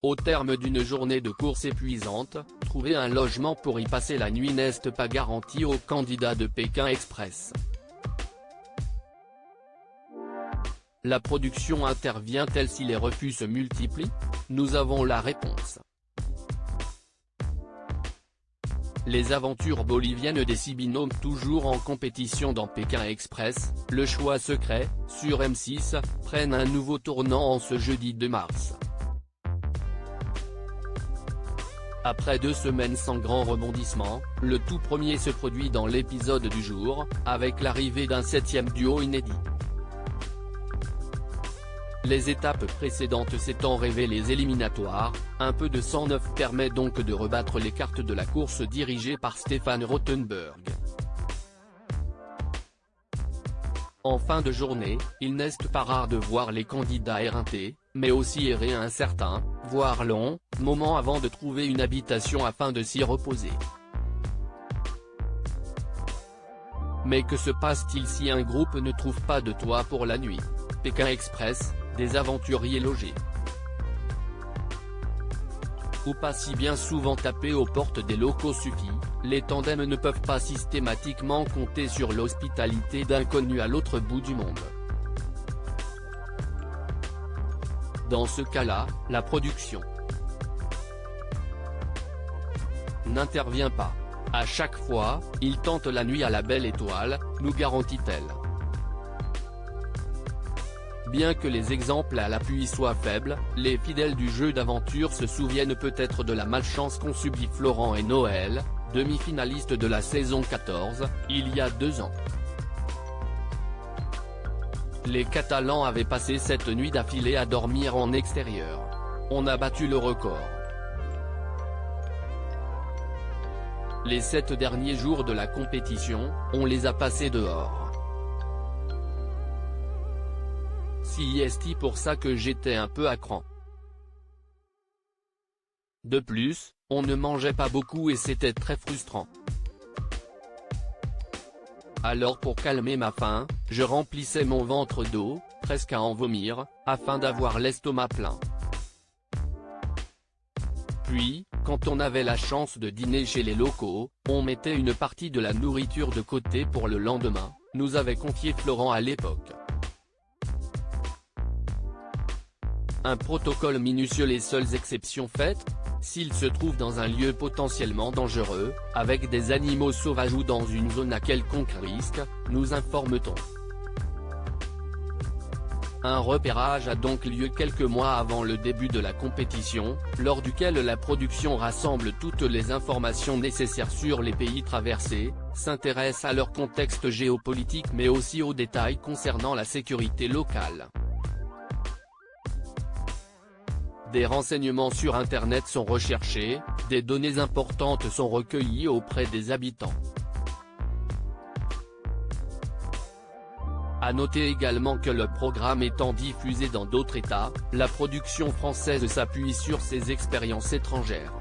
Au terme d'une journée de course épuisante, trouver un logement pour y passer la nuit n'est pas garanti aux candidats de Pékin Express. La production intervient-elle si les refus se multiplient? Nous avons la réponse. Les aventures boliviennes des 6 binômes toujours en compétition dans Pékin Express, le choix secret, sur M6, prennent un nouveau tournant en ce jeudi 2 mars. Après 2 semaines sans grand rebondissement, le tout premier se produit dans l'épisode du jour, avec l'arrivée d'un 7e duo inédit. Les étapes précédentes s'étant révélées éliminatoires, un peu de sang neuf permet donc de rebattre les cartes de la course dirigée par Stéphane Rothenberg. En fin de journée, il n'est pas rare de voir les candidats éreintés, mais aussi errer un certain, voire long, moment avant de trouver une habitation afin de s'y reposer. Mais que se passe-t-il si un groupe ne trouve pas de toit pour la nuit? Pékin Express, des aventuriers logés. Ou pas si bien souvent taper aux portes des locaux suffit, les tandems ne peuvent pas systématiquement compter sur l'hospitalité d'inconnus à l'autre bout du monde. Dans ce cas-là, la production n'intervient pas. À chaque fois, ils tentent la nuit à la belle étoile, nous garantit-elle. Bien que les exemples à l'appui soient faibles, les fidèles du jeu d'aventure se souviennent peut-être de la malchance qu'ont subie Florent et Noël, demi-finalistes de la saison 14, il y a 2 ans. Les Catalans avaient passé cette nuit d'affilée à dormir en extérieur. On a battu le record. Les 7 derniers jours de la compétition, on les a passés dehors. Si est pour ça que j'étais un peu à cran. De plus, on ne mangeait pas beaucoup et c'était très frustrant. Alors pour calmer ma faim, je remplissais mon ventre d'eau, presque à en vomir, afin d'avoir l'estomac plein. Puis, quand on avait la chance de dîner chez les locaux, on mettait une partie de la nourriture de côté pour le lendemain, nous avait confié Florent à l'époque. Un protocole minutieux, les seules exceptions faites, s'il se trouve dans un lieu potentiellement dangereux, avec des animaux sauvages ou dans une zone à quelconque risque, nous informe-t-on. Un repérage a donc lieu quelques mois avant le début de la compétition, lors duquel la production rassemble toutes les informations nécessaires sur les pays traversés, s'intéresse à leur contexte géopolitique mais aussi aux détails concernant la sécurité locale. Des renseignements sur Internet sont recherchés, des données importantes sont recueillies auprès des habitants. À noter également que le programme étant diffusé dans d'autres États, la production française s'appuie sur ses expériences étrangères.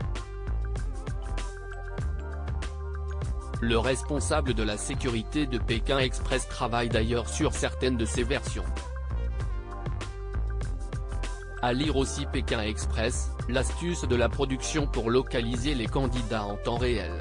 Le responsable de la sécurité de Pékin Express travaille d'ailleurs sur certaines de ces versions. À lire aussi Pékin Express, l'astuce de la production pour localiser les candidats en temps réel.